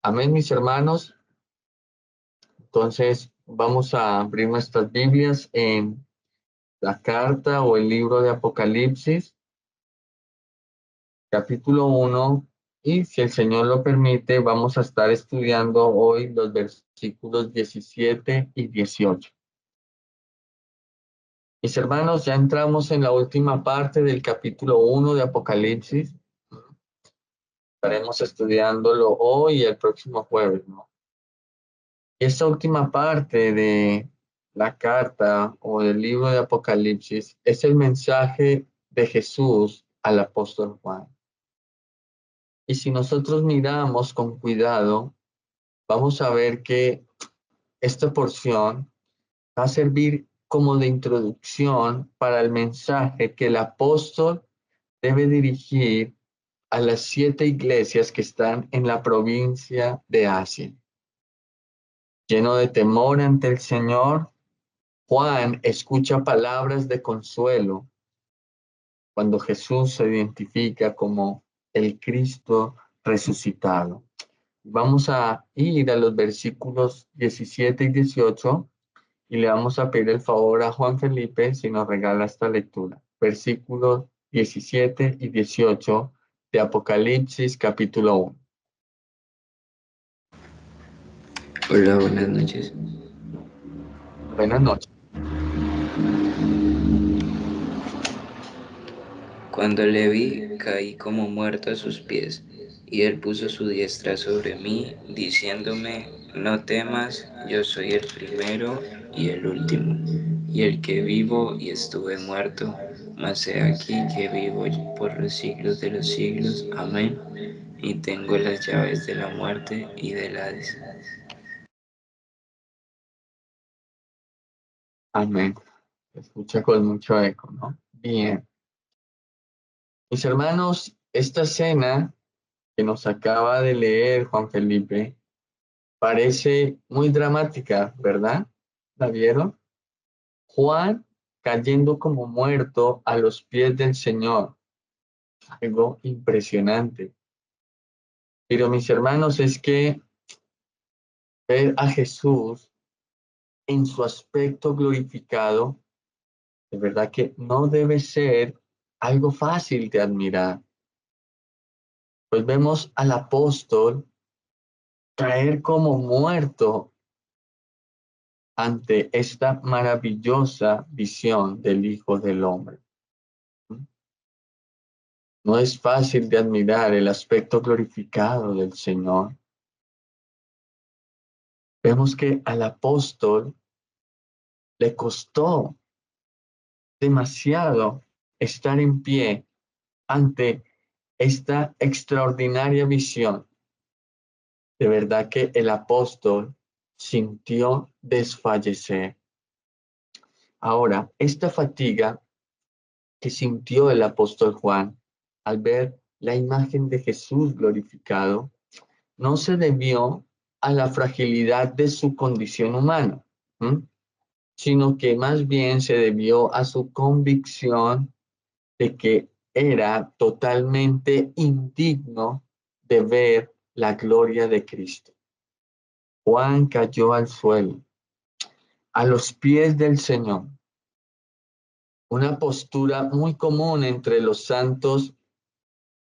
Amén, mis hermanos. Entonces, vamos a abrir nuestras Biblias en la carta o el libro de Apocalipsis, capítulo 1, y si el Señor lo permite, vamos a estar estudiando hoy los versículos 17 y 18. Mis hermanos, ya entramos en la última parte del capítulo 1 de Apocalipsis. Estaremos estudiándolo hoy y el próximo jueves, ¿no? Esta última parte de la carta o del libro de Apocalipsis es el mensaje de Jesús al apóstol Juan. Y si nosotros miramos con cuidado, vamos a ver que esta porción va a servir como de introducción para el mensaje que el apóstol debe dirigir a las 7 iglesias que están en la provincia de Asia. Lleno de temor ante el Señor, Juan escucha palabras de consuelo cuando Jesús se identifica como el Cristo resucitado. Vamos a ir a los versículos 17 y 18 y le vamos a pedir el favor a Juan Felipe si nos regala esta lectura. Versículos 17 y 18 de Apocalipsis capítulo 1. Hola, buenas noches. Buenas noches. Cuando le vi, caí como muerto a sus pies, y él puso su diestra sobre mí, diciéndome, no temas, yo soy el primero y el último, y el que vivo y estuve muerto, mas he aquí que vivo por los siglos de los siglos. Amén. Y tengo las llaves de la muerte y del Hades. Amén. Se escucha con mucho eco, ¿no? Bien. Mis hermanos, esta escena que nos acaba de leer Juan Felipe parece muy dramática, ¿verdad? ¿La vieron? Juan cayendo como muerto a los pies del Señor. Algo impresionante. Pero mis hermanos, es que ver a Jesús en su aspecto glorificado, de verdad que no debe ser algo fácil de admirar. Pues vemos al apóstol caer como muerto ante esta maravillosa visión del Hijo del Hombre. No es fácil de admirar el aspecto glorificado del Señor. Vemos que al apóstol le costó demasiado estar en pie ante esta extraordinaria visión. De verdad que el apóstol sintió desfallecer. Ahora, esta fatiga que sintió el apóstol Juan al ver la imagen de Jesús glorificado no se debió a la fragilidad de su condición humana, sino que más bien se debió a su convicción de que era totalmente indigno de ver la gloria de Cristo. Juan cayó al suelo, a los pies del Señor, una postura muy común entre los santos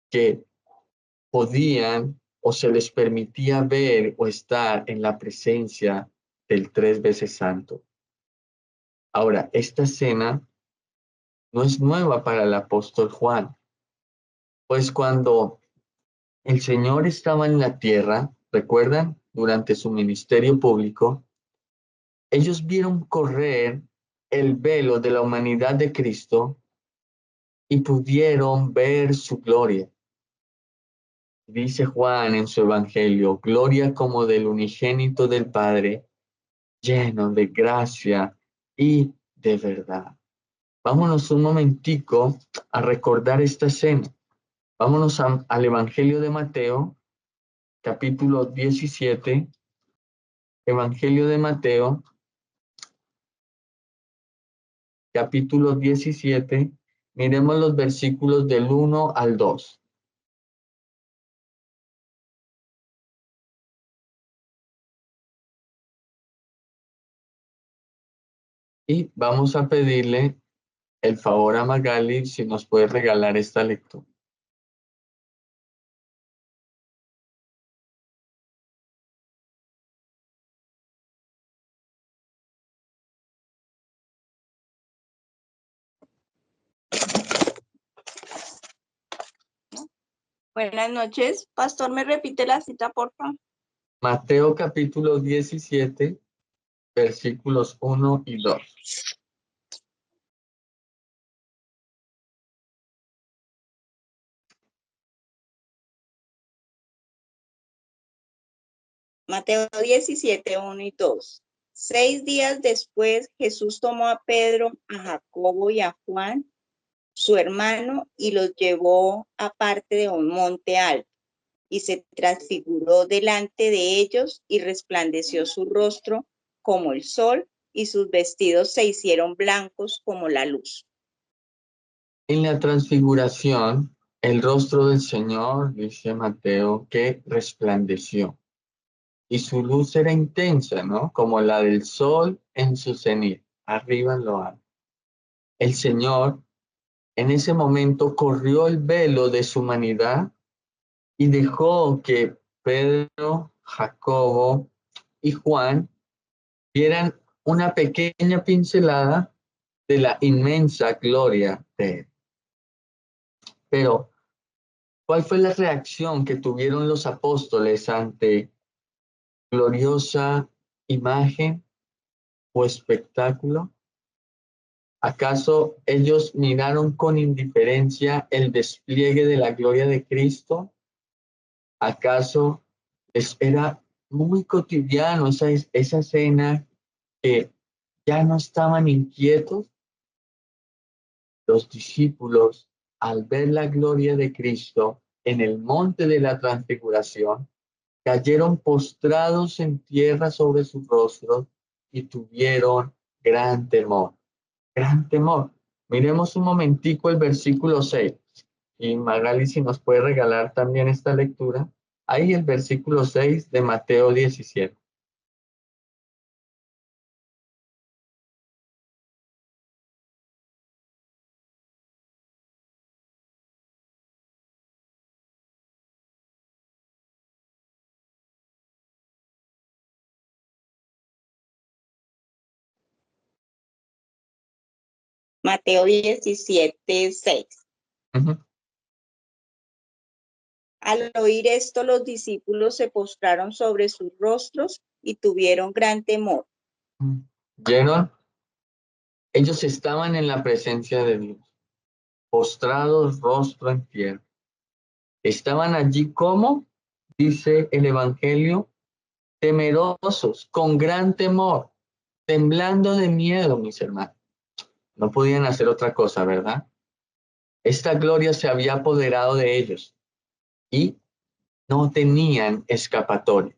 que podían o se les permitía ver o estar en la presencia del 3 veces santo. Ahora, esta escena no es nueva para el apóstol Juan, pues cuando el Señor estaba en la tierra, ¿recuerdan? Durante su ministerio público, ellos vieron correr el velo de la humanidad de Cristo y pudieron ver su gloria. Dice Juan en su evangelio, gloria como del unigénito del Padre, lleno de gracia y de verdad. Vámonos un momentico a recordar esta escena. Vámonos al Evangelio de Mateo, capítulo 17. Evangelio de Mateo, capítulo 17. Miremos los versículos del 1 al 2. Y vamos a pedirle el favor a Magali si nos puede regalar esta lectura. Buenas noches. Pastor, ¿me repite la cita, por favor? Mateo capítulo 17, versículos 1 y 2. Mateo 17, 1 y 2. 6 días después, Jesús tomó a Pedro, a Jacobo y a Juan, su hermano, y los llevó aparte de un monte alto, y se transfiguró delante de ellos, y resplandeció su rostro como el sol, y sus vestidos se hicieron blancos como la luz. En la transfiguración, el rostro del Señor, dice Mateo, que resplandeció. Y su luz era intensa, ¿no? Como la del sol en su cenit, arriba en lo alto. El Señor en ese momento corrió el velo de su humanidad y dejó que Pedro, Jacobo y Juan vieran una pequeña pincelada de la inmensa gloria de él. Pero, ¿cuál fue la reacción que tuvieron los apóstoles ante gloriosa imagen o espectáculo? ¿Acaso ellos miraron con indiferencia el despliegue de la gloria de Cristo? ¿Acaso les era muy cotidiano esa escena que ya no estaban inquietos? Los discípulos, al ver la gloria de Cristo en el monte de la transfiguración, cayeron postrados en tierra sobre sus rostros y tuvieron gran temor. Gran temor. Miremos un momentico el versículo 6. Y Magali, si nos puede regalar también esta lectura. Ahí el versículo 6 de Mateo 17. Mateo 17, 6. Uh-huh. Al oír esto, los discípulos se postraron sobre sus rostros y tuvieron gran temor. ¿Vieron? Ellos estaban en la presencia de Dios, postrados rostro en tierra. Estaban allí como, dice el Evangelio, temerosos, con gran temor, temblando de miedo, mis hermanos. No podían hacer otra cosa, ¿verdad? Esta gloria se había apoderado de ellos y no tenían escapatoria.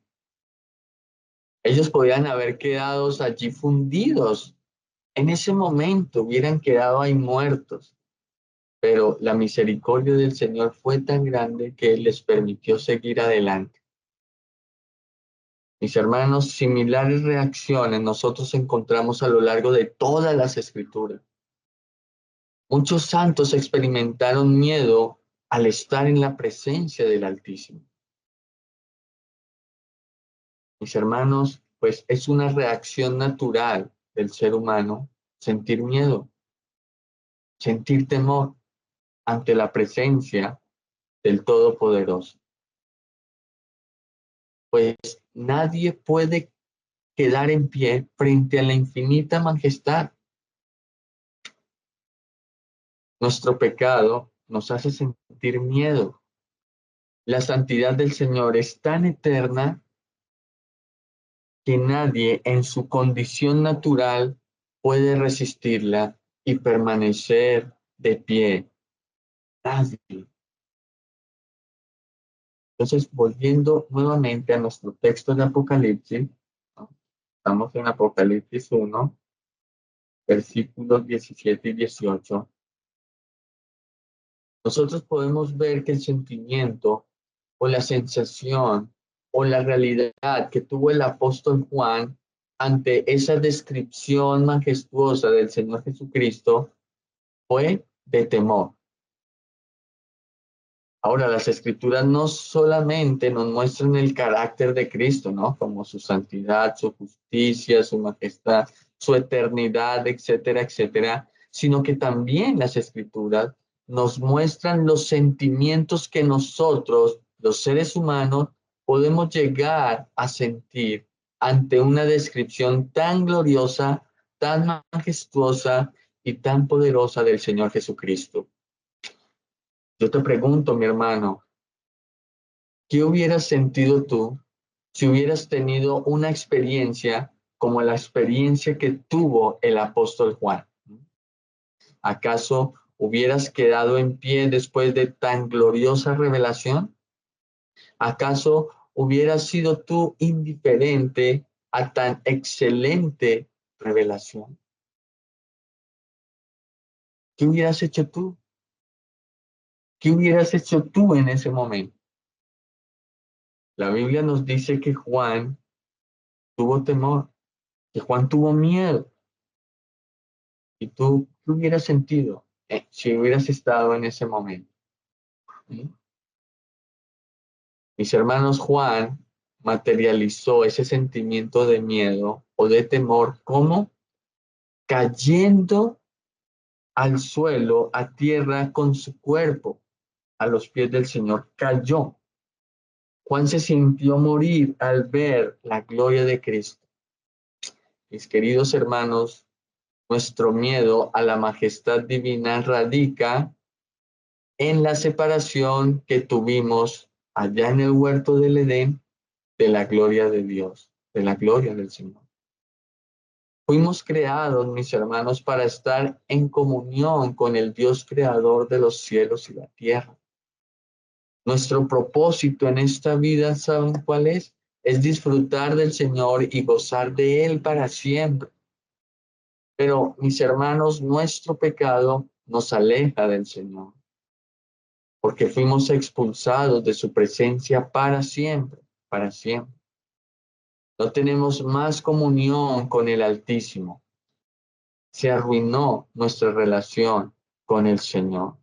Ellos podían haber quedado allí fundidos. En ese momento hubieran quedado ahí muertos. Pero la misericordia del Señor fue tan grande que les permitió seguir adelante. Mis hermanos, similares reacciones nosotros encontramos a lo largo de todas las escrituras. Muchos santos experimentaron miedo al estar en la presencia del Altísimo. Mis hermanos, pues es una reacción natural del ser humano sentir miedo, sentir temor ante la presencia del Todopoderoso. Pues nadie puede quedar en pie frente a la infinita majestad. Nuestro pecado nos hace sentir miedo. La santidad del Señor es tan eterna que nadie en su condición natural puede resistirla y permanecer de pie. Nadie. Entonces, volviendo nuevamente a nuestro texto de Apocalipsis, ¿no? Estamos en Apocalipsis 1, versículos 17 y 18. Nosotros podemos ver que el sentimiento o la sensación o la realidad que tuvo el apóstol Juan ante esa descripción majestuosa del Señor Jesucristo fue de temor. Ahora, las Escrituras no solamente nos muestran el carácter de Cristo, ¿no? Como su santidad, su justicia, su majestad, su eternidad, etcétera, etcétera, sino que también las Escrituras nos muestran los sentimientos que nosotros, los seres humanos, podemos llegar a sentir ante una descripción tan gloriosa, tan majestuosa y tan poderosa del Señor Jesucristo. Yo te pregunto, mi hermano, ¿qué hubieras sentido tú si hubieras tenido una experiencia como la experiencia que tuvo el apóstol Juan? ¿Acaso hubieras quedado en pie después de tan gloriosa revelación? ¿Acaso hubieras sido tú indiferente a tan excelente revelación? ¿Qué hubieras hecho tú? ¿Qué hubieras hecho tú en ese momento? La Biblia nos dice que Juan tuvo temor, que Juan tuvo miedo. ¿Y tú qué hubieras sentido si hubieras estado en ese momento? ¿Sí? Mis hermanos, Juan materializó ese sentimiento de miedo o de temor como cayendo al suelo, a tierra, con su cuerpo a los pies del Señor. Cayó. Juan se sintió morir al ver la gloria de Cristo. Mis queridos hermanos, nuestro miedo a la majestad divina radica en la separación que tuvimos allá en el huerto del Edén de la gloria de Dios, de la gloria del Señor. Fuimos creados, mis hermanos, para estar en comunión con el Dios creador de los cielos y la tierra. Nuestro propósito en esta vida, ¿saben cuál es? Es disfrutar del Señor y gozar de Él para siempre. Pero, mis hermanos, nuestro pecado nos aleja del Señor, porque fuimos expulsados de su presencia para siempre, para siempre. No tenemos más comunión con el Altísimo. Se arruinó nuestra relación con el Señor.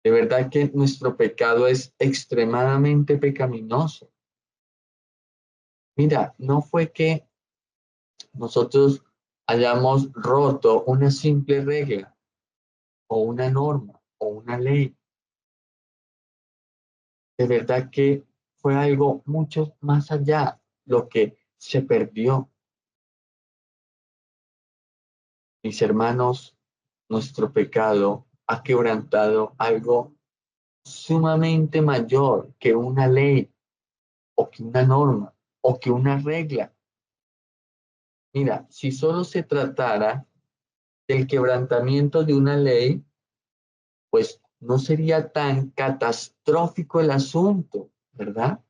De verdad que nuestro pecado es extremadamente pecaminoso. Mira, no fue que nosotros hayamos roto una simple regla o una norma o una ley. De verdad que fue algo mucho más allá lo que se perdió. Mis hermanos, nuestro pecado ha quebrantado algo sumamente mayor que una ley o que una norma o que una regla. Mira, si solo se tratara del quebrantamiento de una ley, pues no sería tan catastrófico el asunto, ¿verdad?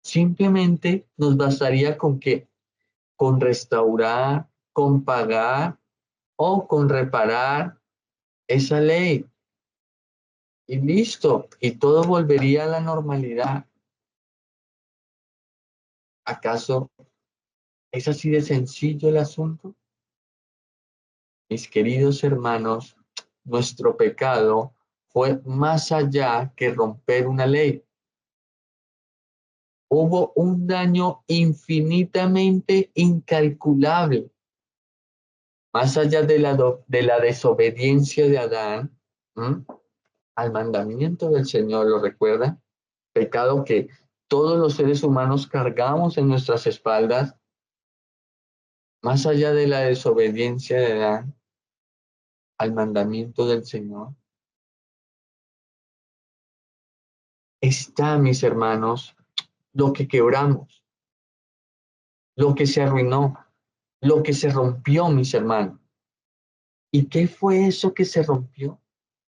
Simplemente nos bastaría con restaurar, con pagar o con reparar esa ley. Y listo, y todo volvería a la normalidad. ¿Acaso es así de sencillo el asunto? Mis queridos hermanos, nuestro pecado fue más allá que romper una ley. Hubo un daño infinitamente incalculable, más allá de la desobediencia de Adán, ¿m? Al mandamiento del Señor, ¿lo recuerda? Pecado que todos los seres humanos cargamos en nuestras espaldas, más allá de la desobediencia de Adán al mandamiento del Señor. Está, mis hermanos, lo que quebramos, lo que se arruinó, lo que se rompió, mis hermanos. ¿Y qué fue eso que se rompió?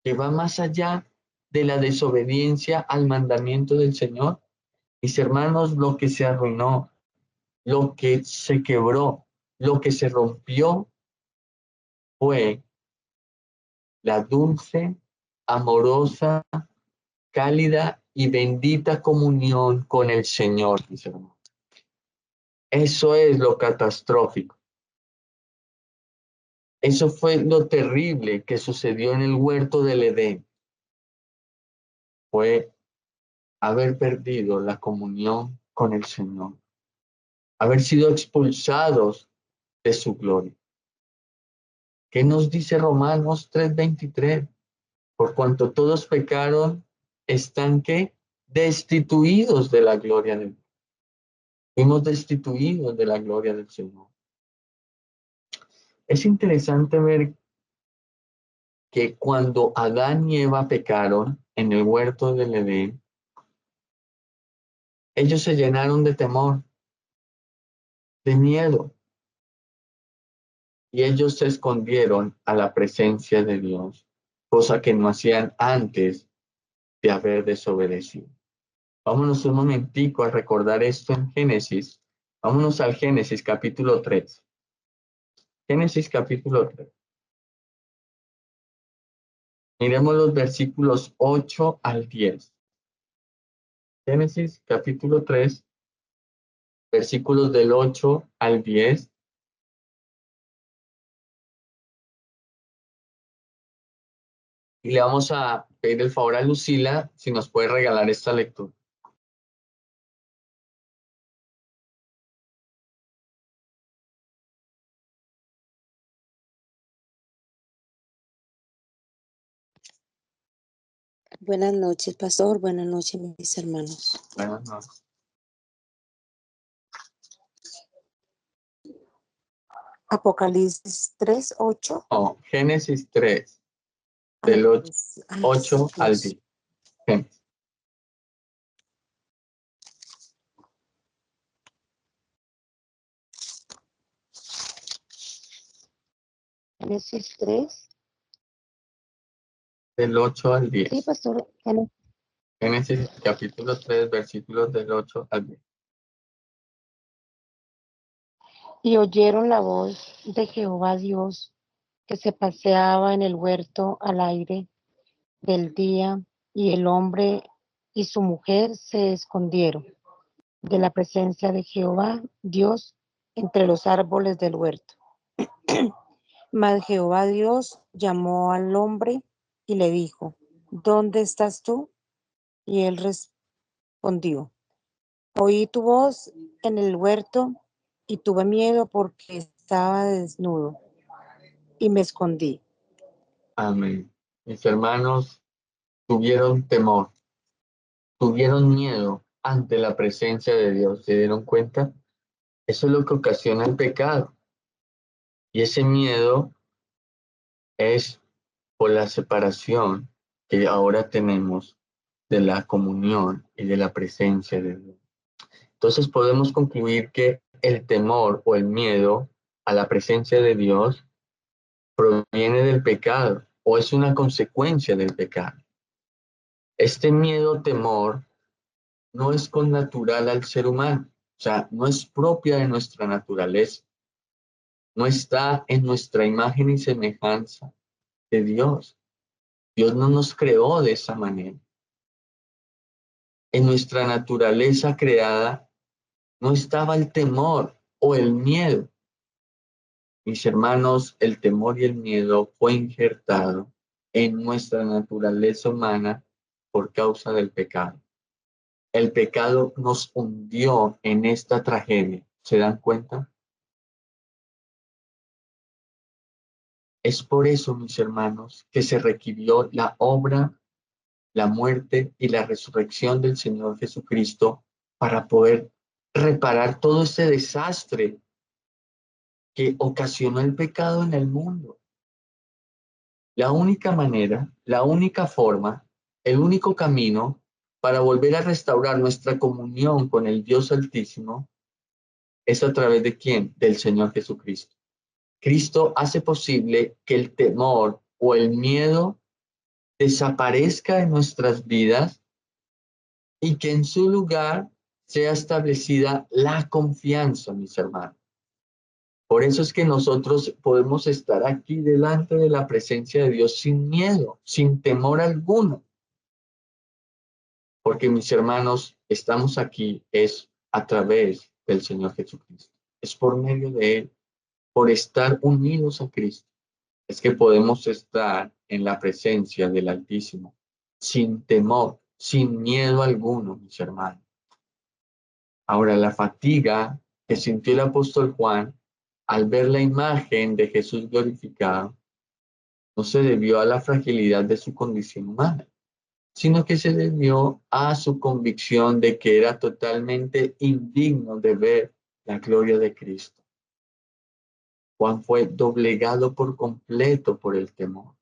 Que va más allá de la desobediencia al mandamiento del Señor. Mis hermanos, lo que se arruinó, lo que se quebró, lo que se rompió fue la dulce, amorosa, cálida y bendita comunión con el Señor, mis hermanos. Eso es lo catastrófico. Eso fue lo terrible que sucedió en el huerto del Edén. Fue haber perdido la comunión con el Señor, haber sido expulsados de su gloria. ¿Qué nos dice Romanos 3:23? Por cuanto todos pecaron, están ¿qué? Destituidos de la gloria de Dios. Fuimos destituidos de la gloria del Señor. Es interesante ver que cuando Adán y Eva pecaron en el huerto del Edén, ellos se llenaron de temor, de miedo, y ellos se escondieron a la presencia de Dios, cosa que no hacían antes de haber desobedecido. Vámonos un momentico a recordar esto en Génesis. Vámonos al Génesis capítulo 3. Génesis capítulo 3. Miremos los versículos 8 al 10. Génesis capítulo 3, versículos del 8 al 10. Y le vamos a pedir el favor a Lucila si nos puede regalar esta lectura. Buenas noches, pastor. Buenas noches, mis hermanos. Buenas noches. Apocalipsis 3, 8. Oh, Génesis 3, del 8 al 10. Génesis. Génesis 3. Del 8 al 10. Sí, pastor. Génesis capítulo 3, versículos del 8 al 10. Y oyeron la voz de Jehová Dios que se paseaba en el huerto al aire del día, y el hombre y su mujer se escondieron de la presencia de Jehová Dios entre los árboles del huerto. Mas Jehová Dios llamó al hombre y le dijo: ¿Dónde estás tú? Y él respondió: Oí tu voz en el huerto y tuve miedo porque estaba desnudo y me escondí. Amén. Mis hermanos tuvieron temor, tuvieron miedo ante la presencia de Dios. ¿Se dieron cuenta? Eso es lo que ocasiona el pecado. Y ese miedo es por la separación que ahora tenemos de la comunión y de la presencia de Dios. Entonces podemos concluir que el temor o el miedo a la presencia de Dios proviene del pecado o es una consecuencia del pecado. Este miedo, temor, no es connatural al ser humano, o sea, no es propia de nuestra naturaleza, no está en nuestra imagen y semejanza de Dios. Dios no nos creó de esa manera. En nuestra naturaleza creada no estaba el temor o el miedo. Mis hermanos, el temor y el miedo fue injertado en nuestra naturaleza humana por causa del pecado. El pecado nos hundió en esta tragedia. ¿Se dan cuenta? Es por eso, mis hermanos, que se requirió la obra, la muerte y la resurrección del Señor Jesucristo para poder reparar todo este desastre que ocasionó el pecado en el mundo. La única manera, la única forma, el único camino para volver a restaurar nuestra comunión con el Dios Altísimo es a través de ¿quién? Del Señor Jesucristo. Cristo hace posible que el temor o el miedo desaparezca de nuestras vidas y que en su lugar sea establecida la confianza, mis hermanos. Por eso es que nosotros podemos estar aquí delante de la presencia de Dios sin miedo, sin temor alguno. Porque mis hermanos, estamos aquí es a través del Señor Jesucristo. Es por medio de Él, por estar unidos a Cristo, es que podemos estar en la presencia del Altísimo, sin temor, sin miedo alguno, mis hermanos. Ahora, la fatiga que sintió el apóstol Juan al ver la imagen de Jesús glorificado no se debió a la fragilidad de su condición humana, sino que se debió a su convicción de que era totalmente indigno de ver la gloria de Cristo. Juan fue doblegado por completo por el temor.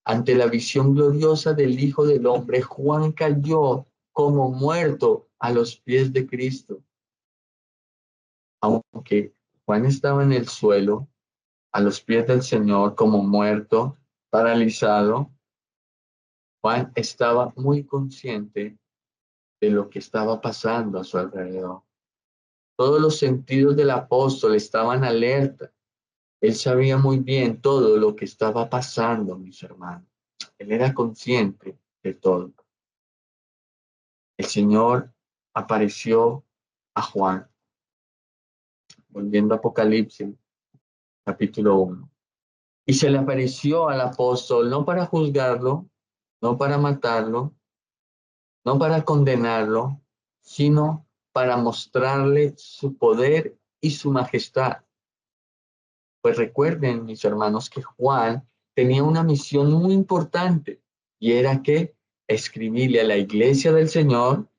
Ante la visión gloriosa del Hijo del Hombre, Juan cayó como muerto a los pies de Cristo. Aunque Juan estaba en el suelo, a los pies del Señor, como muerto, paralizado, Juan estaba muy consciente de lo que estaba pasando a su alrededor. Todos los sentidos del apóstol estaban alerta. Él sabía muy bien todo lo que estaba pasando, mis hermanos. Él era consciente de todo. El Señor apareció a Juan, volviendo a Apocalipsis, capítulo 1. Y se le apareció al apóstol no para juzgarlo, no para matarlo, no para condenarlo, sino para mostrarle su poder y su majestad. Pues recuerden, mis hermanos, que Juan tenía una misión muy importante y era que escribirle a la iglesia del Señor,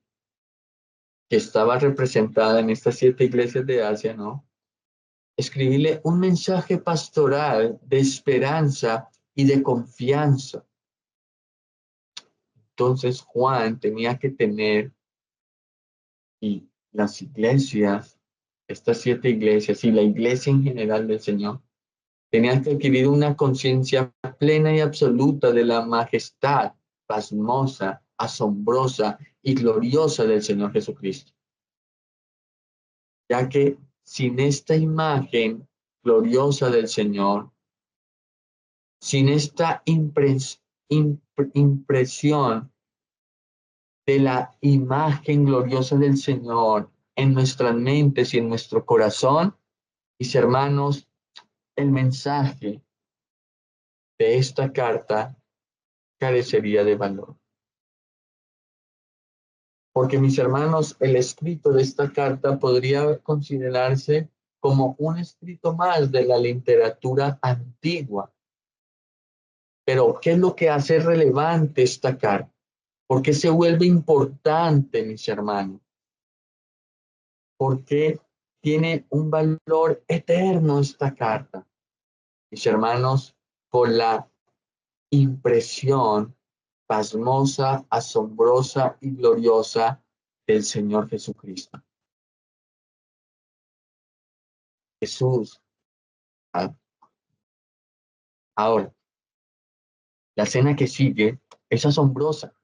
que estaba representada en estas 7 iglesias de Asia, ¿no? Escribirle un mensaje pastoral de esperanza y de confianza. Entonces Juan tenía que tener, y las iglesias, estas 7 iglesias y la iglesia en general del Señor, tenían que adquirir una conciencia plena y absoluta de la majestad pasmosa, asombrosa y gloriosa del Señor Jesucristo. Ya que sin esta imagen gloriosa del Señor, sin esta impresión de la imagen gloriosa del Señor en nuestras mentes y en nuestro corazón, mis hermanos, el mensaje de esta carta carecería de valor. Porque, mis hermanos, el escrito de esta carta podría considerarse como un escrito más de la literatura antigua. Pero, ¿qué es lo que hace relevante esta carta? ¿Por qué se vuelve importante, mis hermanos? Porque tiene un valor eterno esta carta, mis hermanos, por la impresión pasmosa, asombrosa y gloriosa del Señor Jesucristo. Jesús. Ahora, la escena que sigue es asombrosa,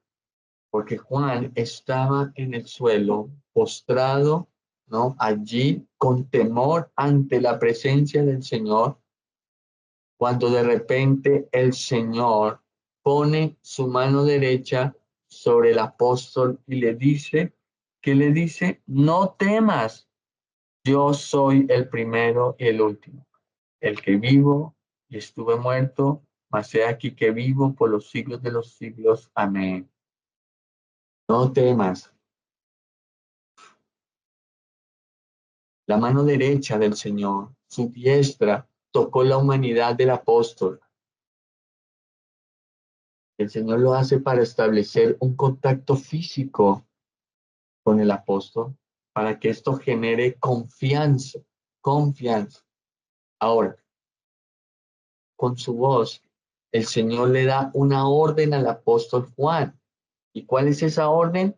porque Juan estaba en el suelo, postrado, ¿no? Allí, con temor ante la presencia del Señor, cuando de repente el Señor pone su mano derecha sobre el apóstol y le dice, ¿qué le dice? No temas, yo soy el primero y el último, el que vivo y estuve muerto, mas he aquí que vivo por los siglos de los siglos. Amén. No temas. La mano derecha del Señor, su diestra, tocó la humanidad del apóstol. El Señor lo hace para establecer un contacto físico con el apóstol, para que esto genere confianza, confianza. Ahora, con su voz, el Señor le da una orden al apóstol Juan. ¿Y cuál es esa orden?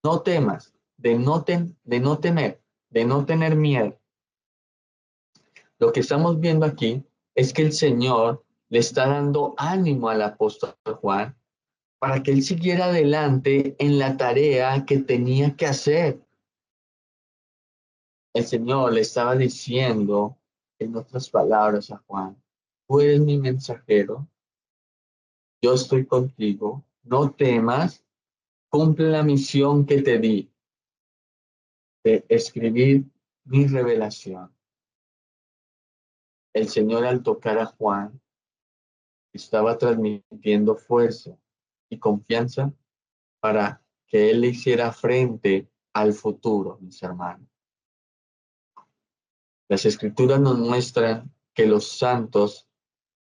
No temas, de no temer, de no tener miedo. Lo que estamos viendo aquí es que el Señor le está dando ánimo al apóstol Juan para que él siguiera adelante en la tarea que tenía que hacer. El Señor le estaba diciendo, en otras palabras, a Juan, tú eres mi mensajero, yo estoy contigo, no temas, cumple la misión que te di. de escribir mi revelación. El Señor, al tocar a Juan, estaba transmitiendo fuerza y confianza para que él le hiciera frente al futuro, mis hermanos. Las Escrituras nos muestran que los santos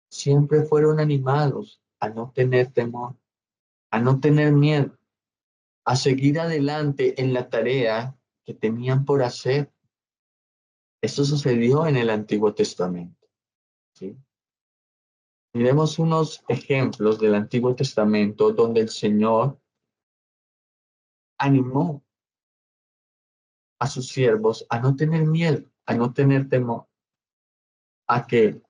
siempre fueron animados a no tener temor, a no tener miedo, a seguir adelante en la tarea que tenían por hacer. Esto sucedió en el Antiguo Testamento, ¿sí? Miremos unos ejemplos del Antiguo Testamento donde el Señor animó a sus siervos a no tener miedo, a no tener temor, a que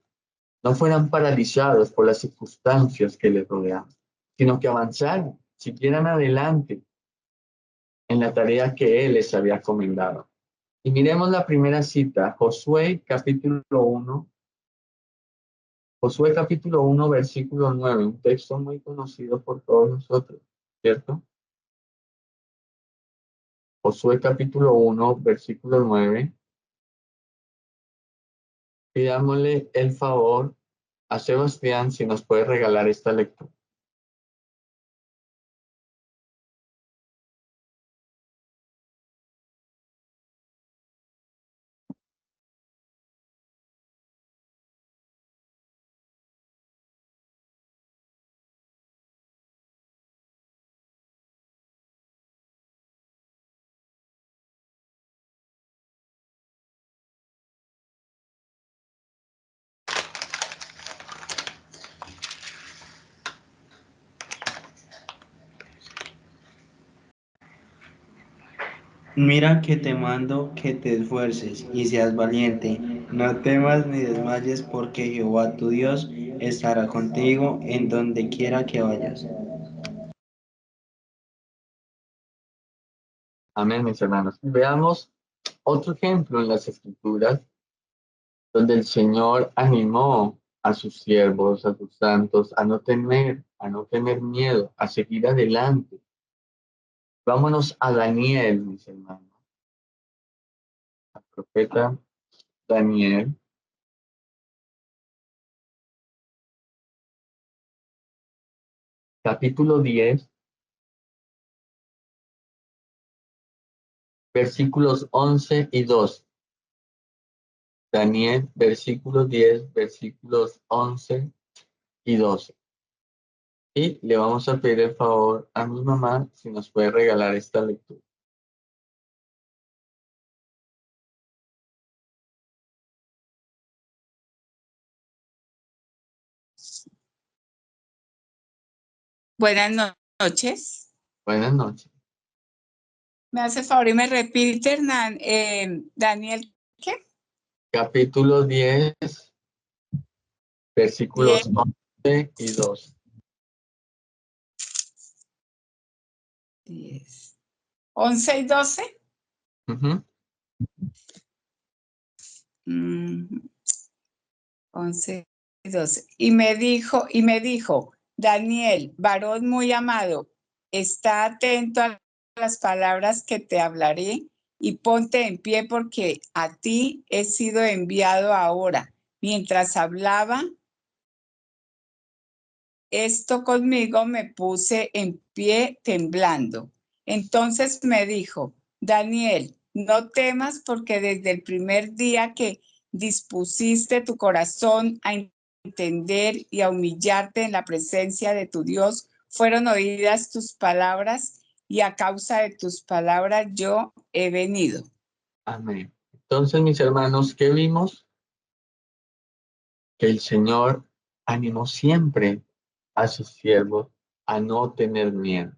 no fueran paralizados por las circunstancias que les rodeaban, sino que avanzaran, siguieran adelante en la tarea que Él les había comendado. Y miremos la primera cita, Josué capítulo 1, versículo 9, un texto muy conocido por todos nosotros, ¿cierto? Josué capítulo 1, versículo 9. Pidámosle el favor a Sebastián si nos puede regalar esta lectura. Mira que te mando que te esfuerces y seas valiente. No temas ni desmayes, porque Jehová tu Dios estará contigo en donde quiera que vayas. Amén, mis hermanos. Veamos otro ejemplo en las Escrituras donde el Señor animó a sus siervos, a sus santos, a no tener miedo, a seguir adelante. Vámonos a Daniel, mis hermanos. Al profeta Daniel, capítulo 10, versículos 11 y 12. Daniel, versículo 10, versículos 11 y 12. Y le vamos a pedir el favor a mi mamá si nos puede regalar esta lectura. Buenas noches. Buenas noches. Me hace favor y me repite, Daniel, ¿qué? Capítulo 10, versículos 11 y 12. 10. 11 y 12. Uh-huh. 11 y 12. Y me dijo, Daniel, varón muy amado, está atento a las palabras que te hablaré y ponte en pie porque a ti he sido enviado ahora. Mientras hablaba esto conmigo, me puse en pie temblando. Entonces me dijo, Daniel, no temas porque desde el primer día que dispusiste tu corazón a entender y a humillarte en la presencia de tu Dios, fueron oídas tus palabras y a causa de tus palabras yo he venido. Amén. Entonces, mis hermanos, ¿qué vimos? Que el Señor animó siempre a sus siervos a no tener miedo.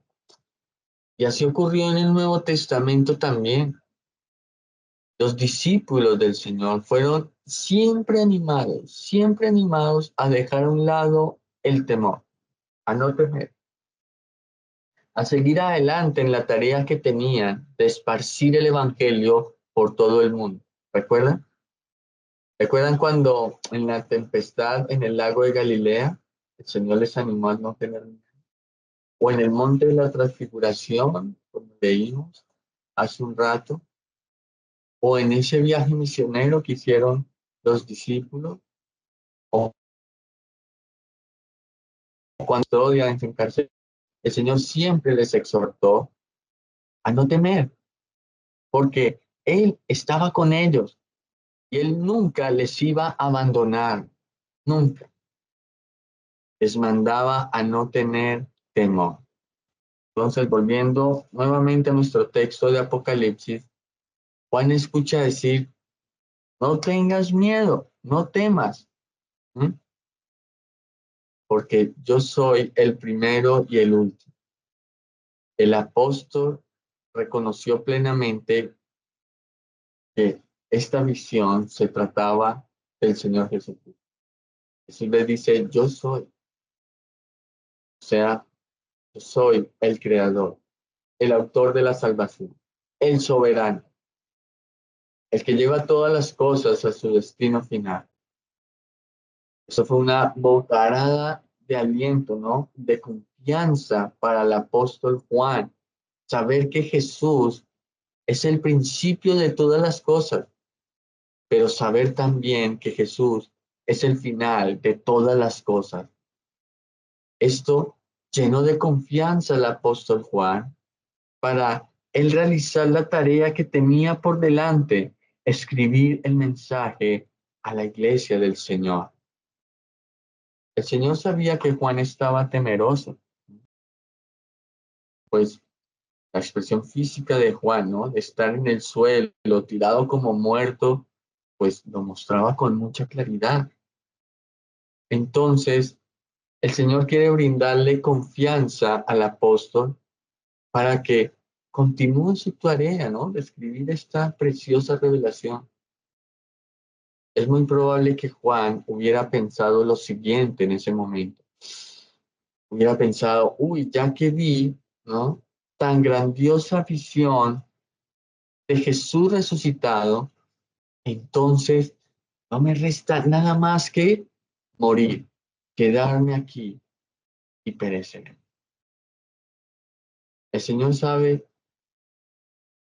Y así ocurrió en el Nuevo Testamento también. Los discípulos del Señor fueron siempre animados a dejar a un lado el temor, a no temer, a seguir adelante en la tarea que tenían de esparcir el Evangelio por todo el mundo. ¿Recuerdan? ¿Recuerdan cuando en la tempestad en el lago de Galilea el Señor les animó a no tener miedo? O en el monte de la transfiguración, como leímos hace un rato, o en ese viaje misionero que hicieron los discípulos, o cuando odian en cárcel, el Señor siempre les exhortó a no temer, porque Él estaba con ellos y Él nunca les iba a abandonar, nunca. Les mandaba a no tener temor. Entonces, volviendo nuevamente a nuestro texto de Apocalipsis, Juan escucha decir, no tengas miedo, no temas, ¿m? Porque yo soy el primero y el último. El apóstol reconoció plenamente que esta visión se trataba del Señor Jesucristo. Jesús le dice, yo soy, o sea, yo soy el creador, el autor de la salvación, el soberano, el que lleva todas las cosas a su destino final. Eso fue una bocanada de aliento, ¿no? De confianza para el apóstol Juan. Saber que Jesús es el principio de todas las cosas, pero saber también que Jesús es el final de todas las cosas. Esto llenó de confianza al apóstol Juan para él realizar la tarea que tenía por delante, escribir el mensaje a la iglesia del Señor. El Señor sabía que Juan estaba temeroso, pues la expresión física de Juan, ¿no? De estar en el suelo, tirado como muerto, pues lo mostraba con mucha claridad. Entonces, el Señor quiere brindarle confianza al apóstol para que continúe su tarea, ¿no? De escribir esta preciosa revelación. Es muy probable que Juan hubiera pensado lo siguiente en ese momento. Hubiera pensado, uy, ya que vi, ¿no? Tan grandiosa visión de Jesús resucitado, entonces no me resta nada más que morir, quedarme aquí y perecer. El Señor sabe,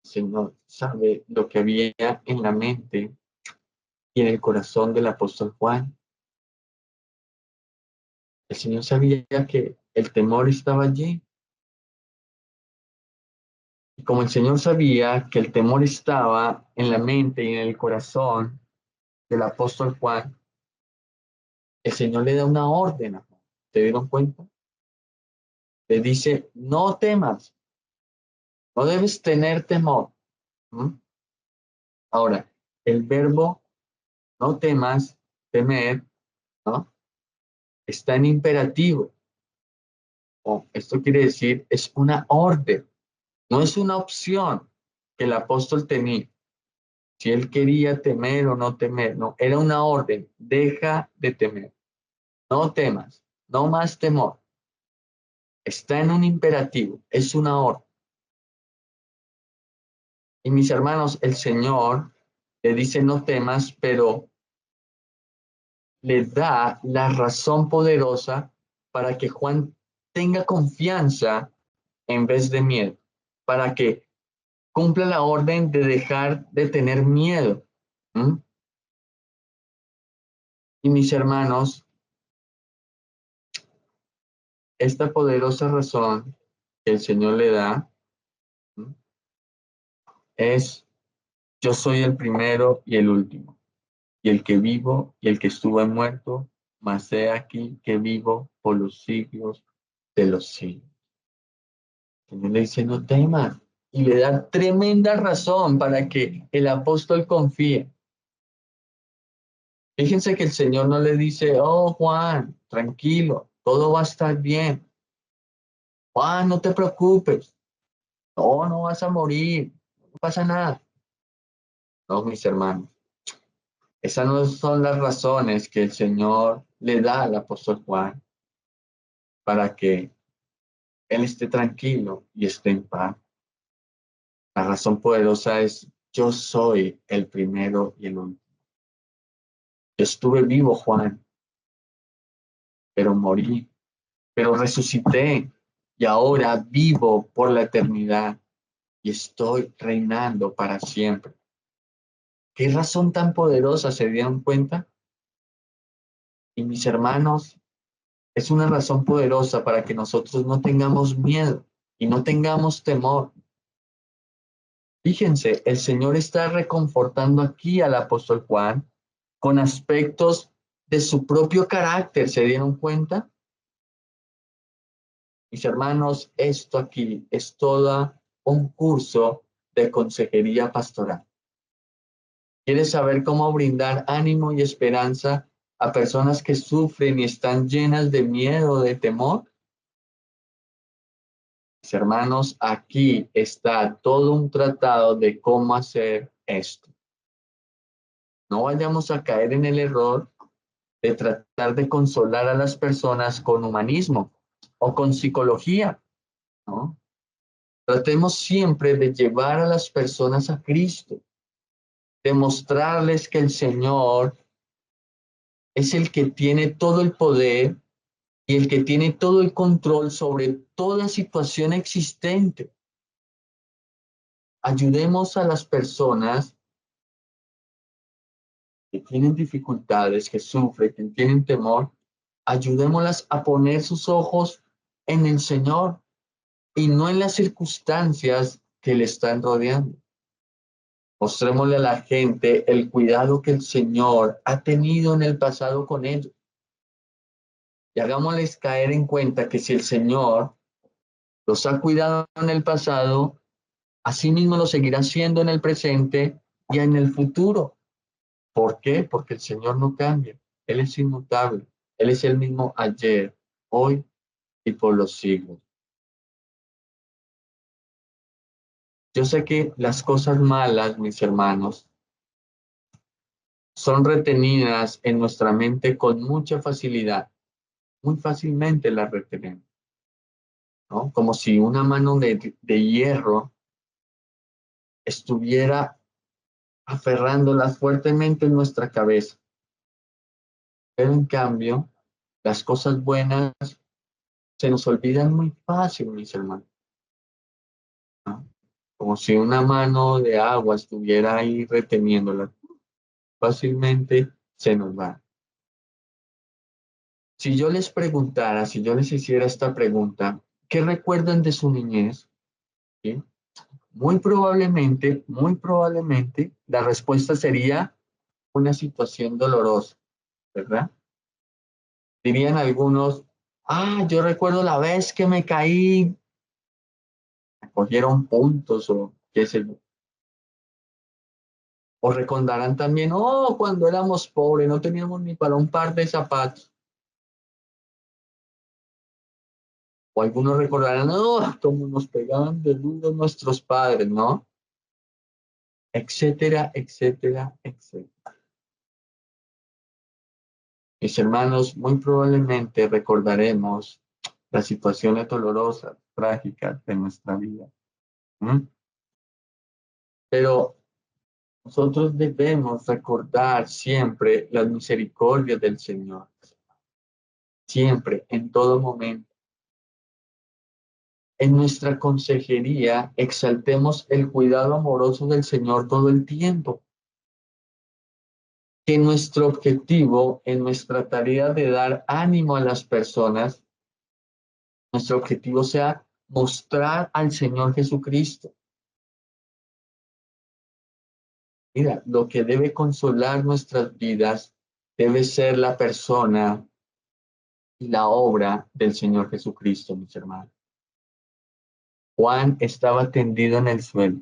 el Señor sabe lo que había en la mente y en el corazón del apóstol Juan. El Señor sabía que el temor estaba allí. Y como el Señor sabía que el temor estaba en la mente y en el corazón del apóstol Juan, el Señor le da una orden a Juan. ¿Se dieron cuenta? Le dice, no temas, no debes tener temor. ¿Mm? Ahora, el verbo no temas, temer, ¿no? Está en imperativo. Esto quiere decir, es una orden, no es una opción que el apóstol tenía. Si él quería temer o no temer, no, era una orden, deja de temer, no temas, no más temor. Está en un imperativo, es una orden. Y mis hermanos, el Señor le dice no temas, pero le da la razón poderosa para que Juan tenga confianza en vez de miedo, para que cumpla la orden de dejar de tener miedo. ¿Mm? Y mis hermanos, esta poderosa razón que el Señor le da, ¿mm? es yo soy el primero y el último, y el que vivo y el que estuvo muerto, mas he aquí que vivo por los siglos de los siglos. El Señor le dice, no temas, y le da tremenda razón para que el apóstol confíe. Fíjense que el Señor no le dice, oh Juan, tranquilo, todo va a estar bien. Juan, no te preocupes, no vas a morir, no pasa nada. No, mis hermanos, esas no son las razones que el Señor le da al apóstol Juan para que él esté tranquilo y esté en paz. La razón poderosa es, yo soy el primero y el último. Yo estuve vivo, Juan, pero morí, pero resucité y ahora vivo por la eternidad y estoy reinando para siempre. ¿Qué razón tan poderosa se dieron cuenta? Y mis hermanos, es una razón poderosa para que nosotros no tengamos miedo y no tengamos temor. Fíjense, el Señor está reconfortando aquí al apóstol Juan con aspectos de su propio carácter. ¿Se dieron cuenta? Mis hermanos, esto aquí es todo un curso de consejería pastoral. ¿Quieres saber cómo brindar ánimo y esperanza a personas que sufren y están llenas de miedo, de temor? Mis hermanos, aquí está todo un tratado de cómo hacer esto. No vayamos a caer en el error de tratar de consolar a las personas con humanismo o con psicología, ¿no? Tratemos siempre de llevar a las personas a Cristo, de mostrarles que el Señor es el que tiene todo el poder y el que tiene todo el control sobre toda situación existente. Ayudemos a las personas que tienen dificultades, que sufren, que tienen temor, ayudémoslas a poner sus ojos en el Señor y no en las circunstancias que le están rodeando. Mostrémosle a la gente el cuidado que el Señor ha tenido en el pasado con ellos. Y hagámosles caer en cuenta que si el Señor los ha cuidado en el pasado, así mismo lo seguirá haciendo en el presente y en el futuro. ¿Por qué? Porque el Señor no cambia. Él es inmutable. Él es el mismo ayer, hoy y por los siglos. Yo sé que las cosas malas, mis hermanos, son retenidas en nuestra mente con mucha facilidad. Muy fácilmente las retenemos, ¿no? Como si una mano de hierro estuviera aferrándolas fuertemente en nuestra cabeza. Pero en cambio, las cosas buenas se nos olvidan muy fácil, mis hermanos, ¿no? Como si una mano de agua estuviera ahí reteniéndola. Fácilmente se nos va. Si yo les preguntara, si yo les hiciera esta pregunta, ¿qué recuerdan de su niñez? ¿Sí? Muy probablemente, la respuesta sería una situación dolorosa, ¿verdad? Dirían algunos, yo recuerdo la vez que me caí, me cogieron puntos o qué sé yo. O recordarán también, cuando éramos pobres, no teníamos ni para un par de zapatos. O algunos recordarán, cómo nos pegaban de duro nuestros padres, ¿no? Etcétera, etcétera, etcétera. Mis hermanos, muy probablemente recordaremos las situaciones dolorosas, trágicas de nuestra vida. ¿Mm? Pero nosotros debemos recordar siempre las misericordias del Señor. Siempre, en todo momento. En nuestra consejería exaltemos el cuidado amoroso del Señor todo el tiempo. Que nuestro objetivo en nuestra tarea de dar ánimo a las personas, nuestro objetivo sea mostrar al Señor Jesucristo. Mira, lo que debe consolar nuestras vidas debe ser la persona y la obra del Señor Jesucristo, mis hermanos. Juan estaba tendido en el suelo,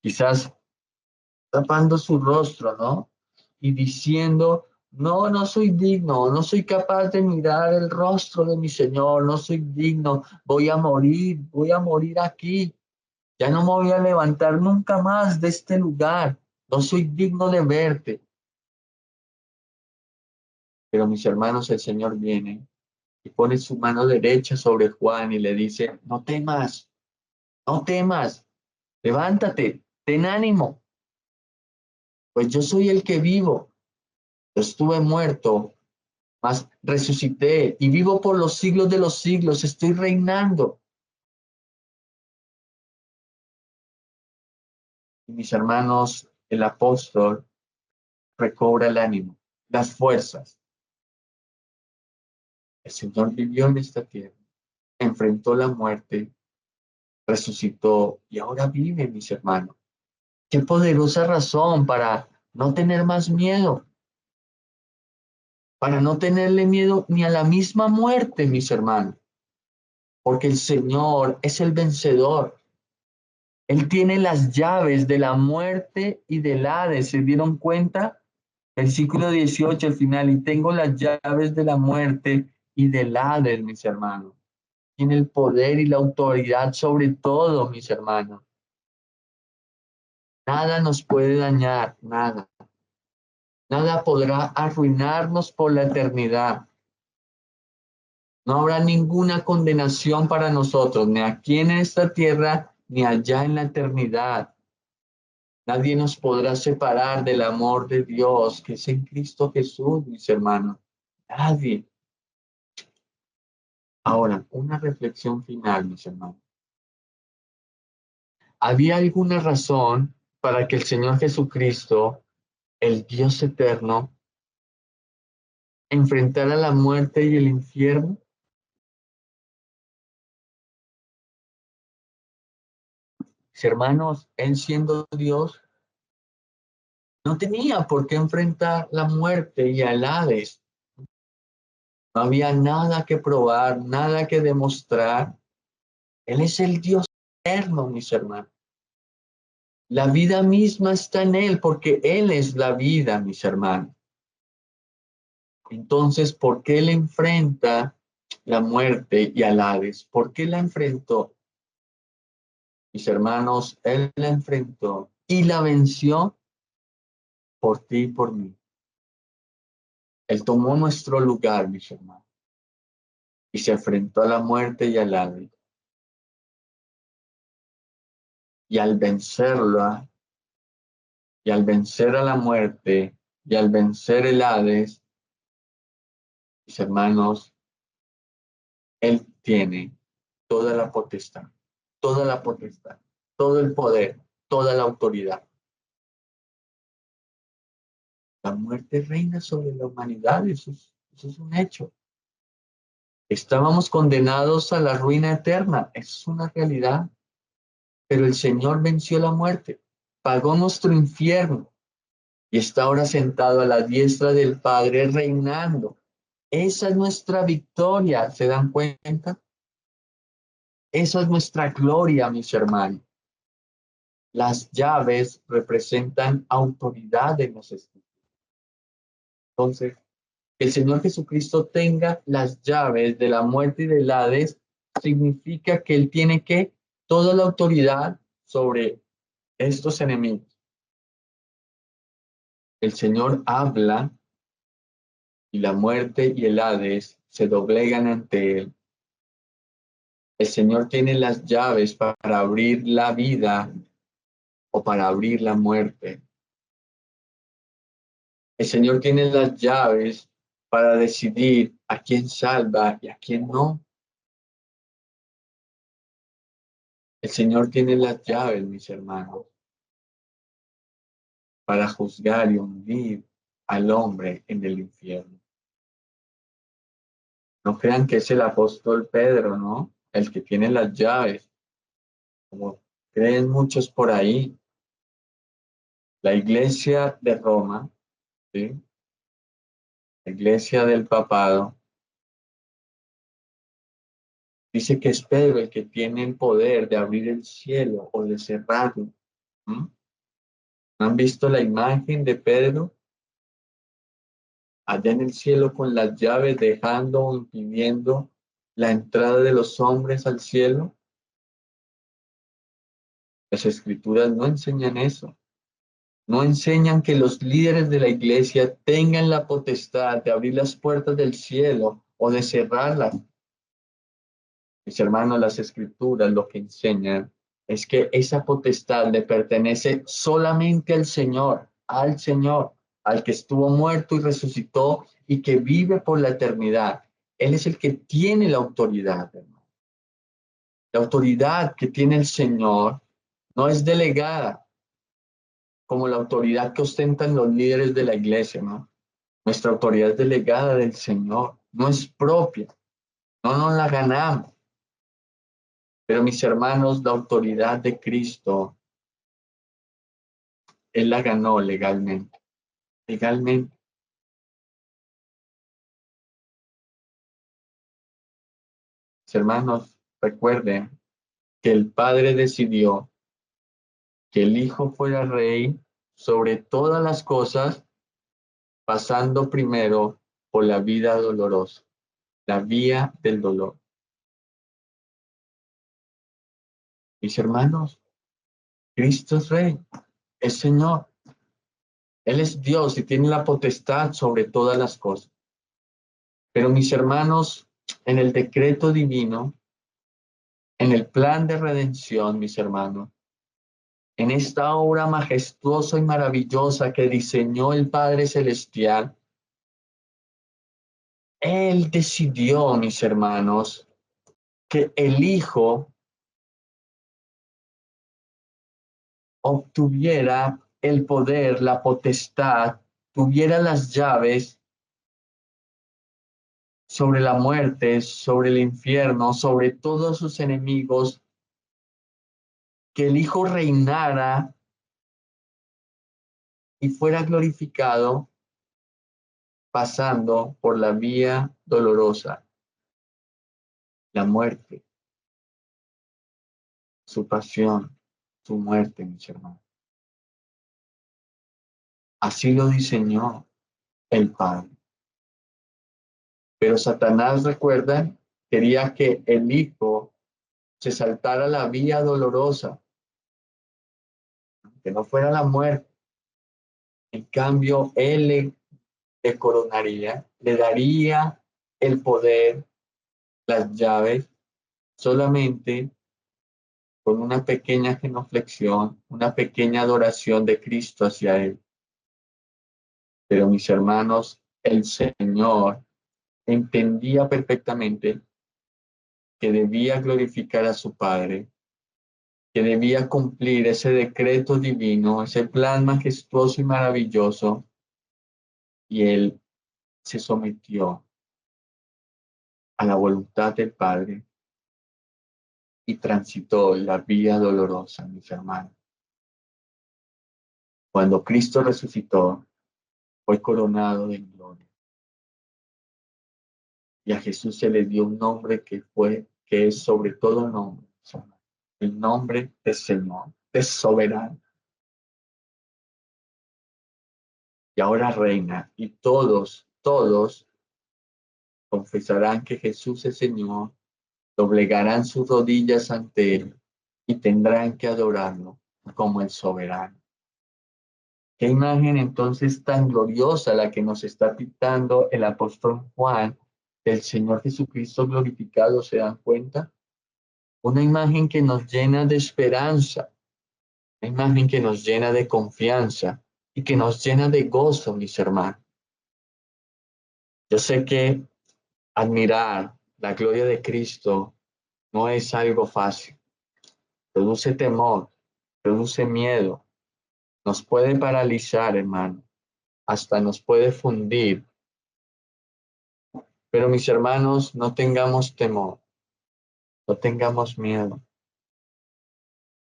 quizás tapando su rostro, ¿no? Y diciendo, no soy digno, no soy capaz de mirar el rostro de mi Señor, no soy digno, voy a morir aquí, ya no me voy a levantar nunca más de este lugar, no soy digno de verte. Pero mis hermanos, el Señor viene y pone su mano derecha sobre Juan y le dice, no temas, levántate, ten ánimo, pues yo soy el que vivo. Yo estuve muerto, mas resucité y vivo por los siglos de los siglos, estoy reinando. Y mis hermanos, el apóstol recobra el ánimo, las fuerzas. El Señor vivió en esta tierra, enfrentó la muerte, resucitó y ahora vive, mis hermanos. Qué poderosa razón para no tener más miedo, para no tenerle miedo ni a la misma muerte, mis hermanos, porque el Señor es el vencedor. Él tiene las llaves de la muerte y del Hades. ¿Se dieron cuenta? Versículo 18 al final, y tengo las llaves de la muerte y del Hades, mis hermanos. Tiene el poder y la autoridad sobre todo, mis hermanos. Nada nos puede dañar, nada. Nada podrá arruinarnos por la eternidad. No habrá ninguna condenación para nosotros, ni aquí en esta tierra, ni allá en la eternidad. Nadie nos podrá separar del amor de Dios que es en Cristo Jesús, mis hermanos. Nadie. Ahora, una reflexión final, mis hermanos. ¿Había alguna razón para que el Señor Jesucristo, el Dios eterno, enfrentara la muerte y el infierno? Mis hermanos, Él siendo Dios, no tenía por qué enfrentar la muerte y al Hades. No había nada que probar, nada que demostrar. Él es el Dios eterno, mis hermanos. La vida misma está en Él porque Él es la vida, mis hermanos. Entonces, ¿por qué Él enfrenta la muerte y al Hades? ¿Por qué la enfrentó? Mis hermanos, Él la enfrentó y la venció por ti y por mí. Él tomó nuestro lugar, mis hermanos, y se enfrentó a la muerte y al Hades. Y al vencerla, y al vencer a la muerte, y al vencer el Hades, mis hermanos, Él tiene toda la potestad, todo el poder, toda la autoridad. La muerte reina sobre la humanidad, eso es un hecho. Estábamos condenados a la ruina eterna, eso es una realidad. Pero el Señor venció la muerte, pagó nuestro infierno y está ahora sentado a la diestra del Padre reinando. Esa es nuestra victoria, ¿se dan cuenta? Esa es nuestra gloria, mis hermanos. Las llaves representan autoridad en los escritos. Entonces, que el Señor Jesucristo tenga las llaves de la muerte y del Hades significa que Él tiene que toda la autoridad sobre estos enemigos. El Señor habla y la muerte y el Hades se doblegan ante Él. El Señor tiene las llaves para abrir la vida o para abrir la muerte. El Señor tiene las llaves para decidir a quién salva y a quién no. El Señor tiene las llaves, mis hermanos, para juzgar y hundir al hombre en el infierno. No crean que es el apóstol Pedro, ¿no? El que tiene las llaves, como creen muchos por ahí. La iglesia de Roma, ¿sí? La iglesia del papado, dice que es Pedro el que tiene el poder de abrir el cielo o de cerrarlo. ¿Mm? ¿Han visto la imagen de Pedro allá en el cielo con las llaves dejando o impidiendo la entrada de los hombres al cielo? Las escrituras no enseñan eso. No enseñan que los líderes de la iglesia tengan la potestad de abrir las puertas del cielo o de cerrarlas. Mis hermanos, las escrituras lo que enseñan es que esa potestad le pertenece solamente al Señor, al que estuvo muerto y resucitó y que vive por la eternidad. Él es el que tiene la autoridad, hermano. La autoridad que tiene el Señor no es delegada. como la autoridad que ostentan los líderes de la iglesia, ¿no? Nuestra autoridad es delegada del Señor, no es propia, no nos la ganamos. Pero mis hermanos, la autoridad de Cristo, Él la ganó legalmente. Legalmente. Mis hermanos, recuerden que el Padre decidió que el Hijo fuera rey sobre todas las cosas, pasando primero por la vida dolorosa, la vía del dolor. Mis hermanos, Cristo es rey, es Señor. Él es Dios y tiene la potestad sobre todas las cosas. Pero mis hermanos, en el decreto divino, en el plan de redención, mis hermanos, en esta obra majestuosa y maravillosa que diseñó el Padre Celestial, Él decidió, mis hermanos, que el Hijo obtuviera el poder, la potestad, tuviera las llaves sobre la muerte, sobre el infierno, sobre todos sus enemigos, que el Hijo reinara y fuera glorificado pasando por la vía dolorosa, la muerte, su pasión, su muerte, mis hermanos. Así lo diseñó el Padre. Pero Satanás, recuerdan, quería que el Hijo se saltara la vía dolorosa, que no fuera la muerte. En cambio, Él le coronaría, le daría el poder, las llaves, solamente con una pequeña genuflexión, una pequeña adoración de Cristo hacia Él. Pero mis hermanos, el Señor entendía perfectamente que debía glorificar a su Padre, que debía cumplir ese decreto divino, ese plan majestuoso y maravilloso, y Él se sometió a la voluntad del Padre y transitó la vía dolorosa, mis hermanos. Cuando Cristo resucitó, fue coronado de gloria. Y a Jesús se le dio un nombre que es sobre todo nombre, el nombre del Señor, de soberano. Y ahora reina, y todos confesarán que Jesús es Señor, doblegarán sus rodillas ante Él y tendrán que adorarlo como el soberano. Qué imagen entonces tan gloriosa la que nos está pintando el apóstol Juan del Señor Jesucristo glorificado, ¿se dan cuenta? Una imagen que nos llena de esperanza, una imagen que nos llena de confianza y que nos llena de gozo, mis hermanos. Yo sé que admirar la gloria de Cristo no es algo fácil. Produce temor, produce miedo, nos puede paralizar, hermano, hasta nos puede fundir. Pero mis hermanos, no tengamos temor, no tengamos miedo.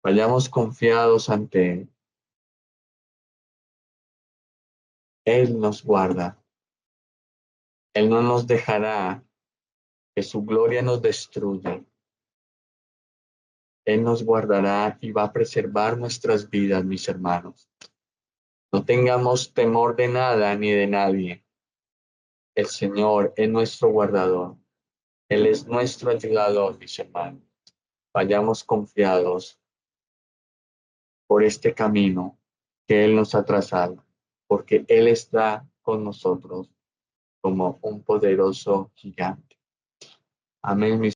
Vayamos confiados ante Él. Él nos guarda. Él no nos dejará que su gloria nos destruya. Él nos guardará y va a preservar nuestras vidas, mis hermanos. No tengamos temor de nada ni de nadie. El Señor es nuestro guardador. Él es nuestro ayudador, mis hermanos. Vayamos confiados por este camino que Él nos ha trazado, porque Él está con nosotros como un poderoso gigante. Amén, mis